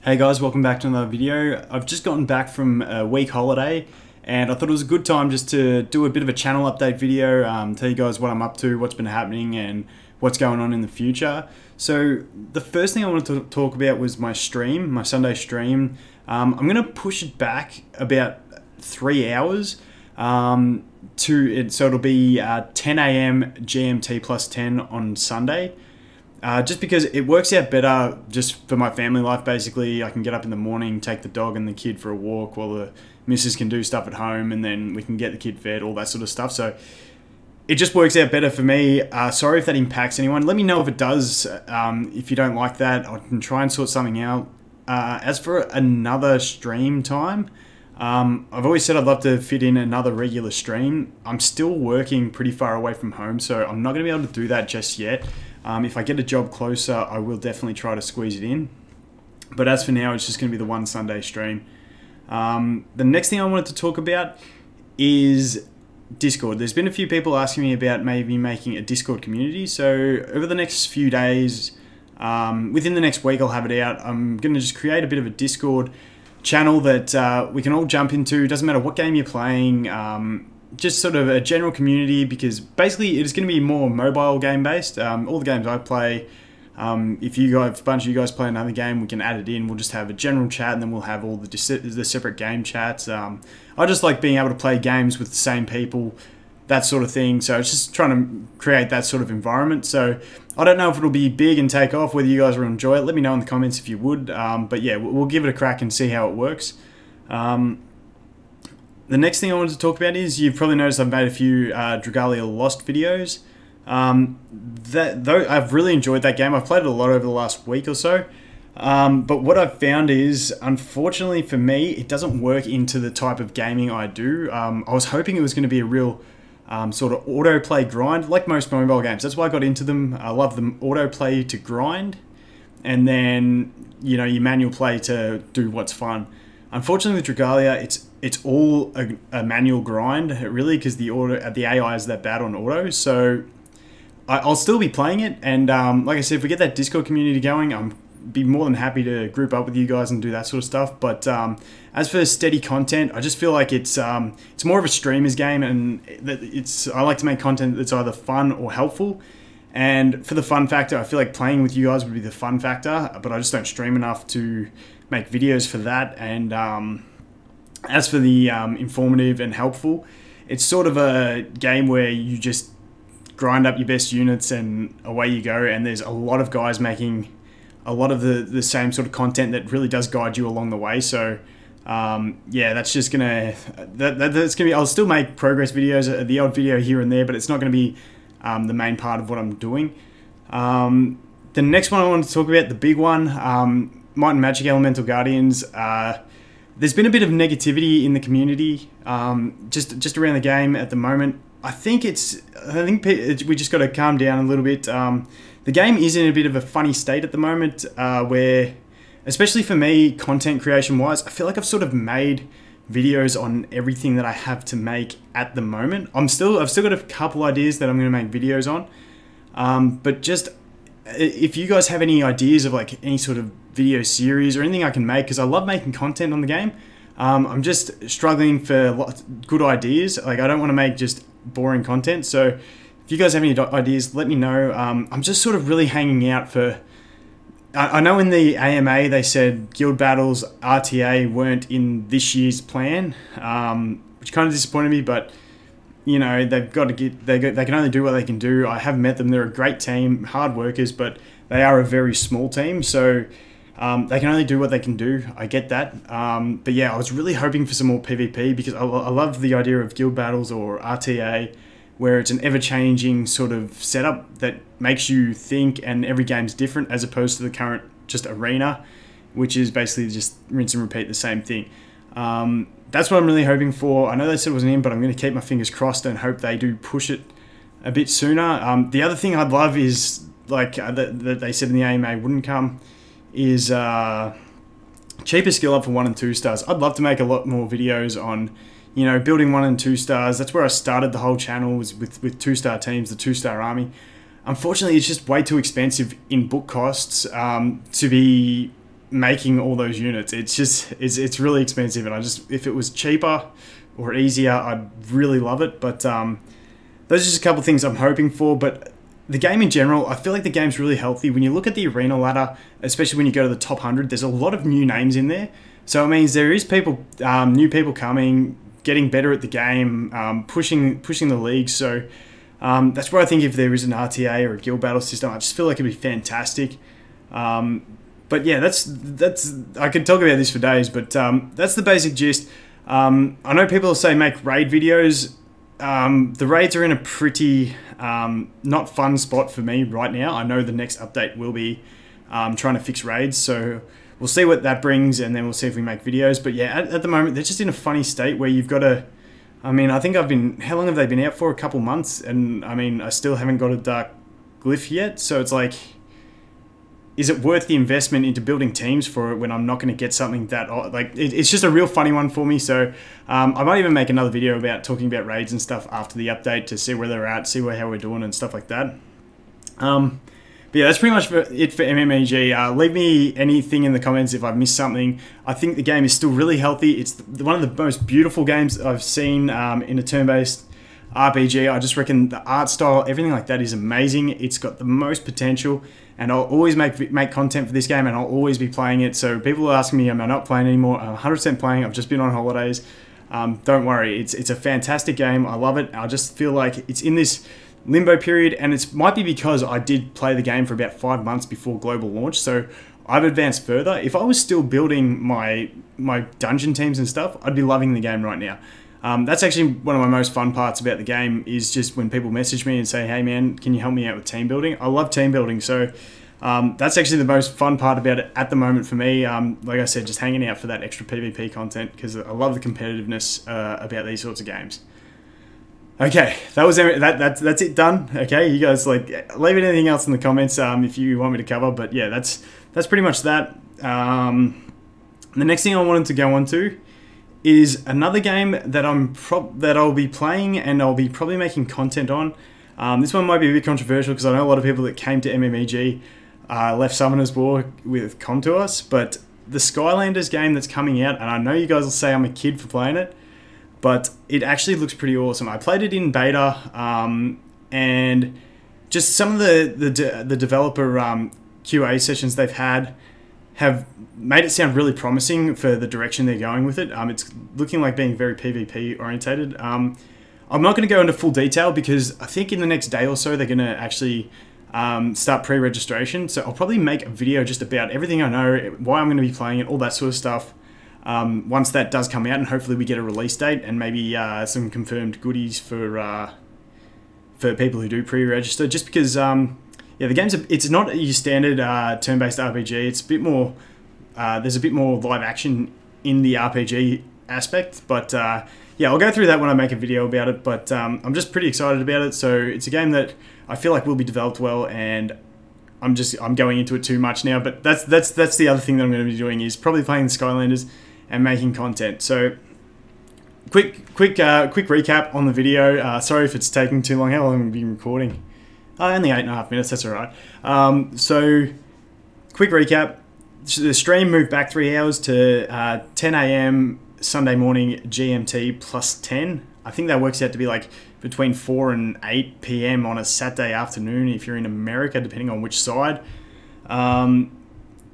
Hey guys, welcome back to another video. I've just gotten back from a week holiday and I thought it was a good time just to do a bit of a channel update video, tell you guys what I'm up to, what's been happening and what's going on in the future. So the first thing I wanted to talk about was my stream, my Sunday stream. I'm going to push it back about 3 hours so it'll be 10 AM GMT plus 10 on Sunday. Just because it works out better just for my family life. Basically, I can get up in the morning, take the dog and the kid for a walk while the missus can do stuff at home, and then we can get the kid fed, all that sort of stuff. So it just works out better for me. Sorry if that impacts anyone. Let me know if it does. If you don't like that, I can try and sort something out. As for another stream time, I've always said I'd love to fit in another regular stream. I'm still working pretty far away from home, so I'm not going to be able to do that just yet. If I get a job closer, I will definitely try to squeeze it in. But as for now, it's just going to be the one Sunday stream. The next thing I wanted to talk about is Discord. There's been a few people asking me about maybe making a Discord community. So over the next few days, within the next week, I'll have it out. I'm going to just create a bit of a Discord channel that we can all jump into. Doesn't matter what game you're playing. Just sort of a general community, because basically it's going to be more mobile game based. All the games I play, if you guys, a bunch of you guys play another game, we can add it in. We'll just have a general chat, and then we'll have all the separate game chats. I just like being able to play games with the same people, that sort of thing. So it's just trying to create that sort of environment. So I don't know if it'll be big and take off, whether you guys will enjoy it. Let me know in the comments if you would. But yeah, we'll give it a crack and see how it works. The next thing I wanted to talk about is, you've probably noticed I've made a few Dragalia Lost videos. I've really enjoyed that game. I've played it a lot over the last week or so. But what I've found is, unfortunately for me, it doesn't work into the type of gaming I do. I was hoping it was going to be a real sort of autoplay grind, like most mobile games. That's why I got into them. I love the autoplay to grind, and then you manual play to do what's fun. Unfortunately with Dragalia, it's all a manual grind, really, because the AI is that bad on auto. So I'll still be playing it, and like I said, if we get that Discord community going, I'm be more than happy to group up with you guys and do that sort of stuff. But as for steady content, I just feel like it's more of a streamer's game, and I like to make content that's either fun or helpful. And for the fun factor, I feel like playing with you guys would be the fun factor, but I just don't stream enough to make videos for that. And as for the informative and helpful, it's sort of a game where you just grind up your best units and away you go. And there's a lot of guys making a lot of the same sort of content that really does guide you along the way. So yeah, that's just gonna that's gonna be. I'll still make progress videos, the odd video here and there, but it's not gonna be the main part of what I'm doing. The next one I wanted to talk about, the big one, Might and Magic Elemental Guardians. There's been a bit of negativity in the community, just around the game at the moment. I think we just got to calm down a little bit. The game is in a bit of a funny state at the moment, where, especially for me, content creation wise, I feel like I've sort of made videos on everything that I have to make at the moment. I've still got a couple ideas that I'm going to make videos on, but just if you guys have any ideas of like any sort of video series or anything I can make, because I love making content on the game. I'm just struggling for good ideas. Like, I don't want to make just boring content. So if you guys have any ideas, let me know. I'm just sort of really hanging out for... I know in the AMA they said guild battles, RTA weren't in this year's plan, which kind of disappointed me, but you know, they've got to get, they can only do what they can do. I have met them. They're a great team, hard workers, but they are a very small team. So they can only do what they can do. I get that. But yeah, I was really hoping for some more PvP, because I love the idea of guild battles or RTA, where it's an ever-changing sort of setup that makes you think, and every game's different, as opposed to the current just arena, which is basically just rinse and repeat the same thing. That's what I'm really hoping for. I know they said it wasn't in, but I'm going to keep my fingers crossed and hope they do push it a bit sooner. The other thing I'd love is, like that they said in the AMA wouldn't come, is cheaper skill up for 1 and 2 stars. I'd love to make a lot more videos on, you know, building 1 and 2 stars. That's where I started the whole channel, was with 2-star teams, the 2-star army. Unfortunately, it's just way too expensive in book costs to be making all those units. It's really expensive, and if it was cheaper or easier, I'd really love it. But those are just a couple of things I'm hoping for. But the game in general, I feel like the game's really healthy. When you look at the arena ladder, especially when you go to the top 100, there's a lot of new names in there. So it means there is people, new people coming, getting better at the game, pushing the league. So that's where I think if there is an RTA or a guild battle system, I just feel like it'd be fantastic. But yeah, that's I could talk about this for days, but that's the basic gist. I know people say make raid videos. The raids are in a pretty not fun spot for me right now. I know the next update will be trying to fix raids, so we'll see what that brings, and then we'll see if we make videos. But yeah, at the moment, they're just in a funny state where you've got to... I mean, I think how long have they been out for? A couple months, and I mean, I still haven't got a dark glyph yet, so it's like, is it worth the investment into building teams for it when I'm not going to get something that... Like, it's just a real funny one for me, so I might even make another video about talking about raids and stuff after the update to see where they're at, see how we're doing and stuff like that. But yeah, that's pretty much it for MMEG. Leave me anything in the comments if I've missed something. I think the game is still really healthy. It's one of the most beautiful games I've seen in a turn-based RPG. I just reckon the art style, everything like that is amazing. It's got the most potential, and I'll always make content for this game, and I'll always be playing it. So people are asking me, am I not playing anymore? I'm 100% playing. I've just been on holidays. Don't worry, it's a fantastic game. I love it. I just feel like it's in this limbo period, and it might be because I did play the game for about 5 months before global launch, so I've advanced further. If I was still building my dungeon teams and stuff, I'd be loving the game right now. That's actually one of my most fun parts about the game, is just when people message me and say, hey man, can you help me out with team building? I love team building, so that's actually the most fun part about it at the moment for me. Like I said, just hanging out for that extra PvP content, because I love the competitiveness about these sorts of games. Okay, that's it done. Okay, you guys leave anything else in the comments if you want me to cover. But yeah, that's pretty much that. The next thing I wanted to go on to is another game that I'll be playing, and I'll be probably making content on. This one might be a bit controversial because I know a lot of people that came to MMEG left Summoner's War with Contours, but the Skylanders game that's coming out, and I know you guys will say I'm a kid for playing it, but it actually looks pretty awesome. I played it in beta, and just some of the developer QA sessions they've had have made it sound really promising for the direction they're going with it. It's looking like being very PvP orientated. I'm not going to go into full detail because I think in the next day or so they're going to actually start pre-registration. So I'll probably make a video just about everything I know, why I'm going to be playing it, all that sort of stuff. Once that does come out, and hopefully we get a release date and maybe some confirmed goodies for people who do pre-register. Just because, yeah, the game's it's not your standard turn-based RPG. It's a bit more. There's a bit more live action in the RPG aspect, but yeah, I'll go through that when I make a video about it. But I'm just pretty excited about it. So it's a game that I feel like will be developed well, and I'm going into it too much now. But that's the other thing that I'm going to be doing, is probably playing the Skylanders and making content. So quick recap on the video. Sorry if it's taking too long. How long have we been recording? Only 8.5 minutes, that's alright. So quick recap. The stream moved back 3 hours to 10 AM Sunday morning GMT plus 10. I think that works out to be like between 4 and 8 PM on a Saturday afternoon if you're in America, depending on which side.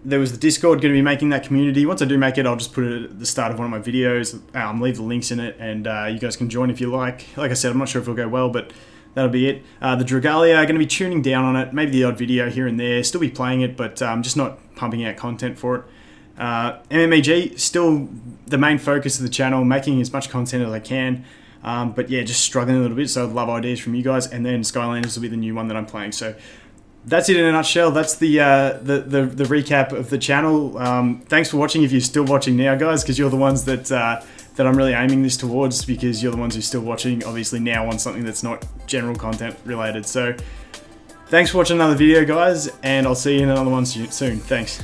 There was the Discord, going to be making that community. Once I do make it, I'll just put it at the start of one of my videos. Leave the links in it, and you guys can join if you like. Like I said, I'm not sure if it'll go well, but that'll be it. The Dragalia, going to be tuning down on it. Maybe the odd video here and there. Still be playing it, but just not pumping out content for it. MMEG, still the main focus of the channel, making as much content as I can. But yeah, just struggling a little bit, so I'd love ideas from you guys. And then Skylanders will be the new one that I'm playing. So that's it in a nutshell. That's the recap of the channel. Thanks for watching if you're still watching now, guys, because you're the ones that I'm really aiming this towards, because you're the ones who are still watching, obviously, now on something that's not general content related. So thanks for watching another video, guys, and I'll see you in another one soon. Thanks.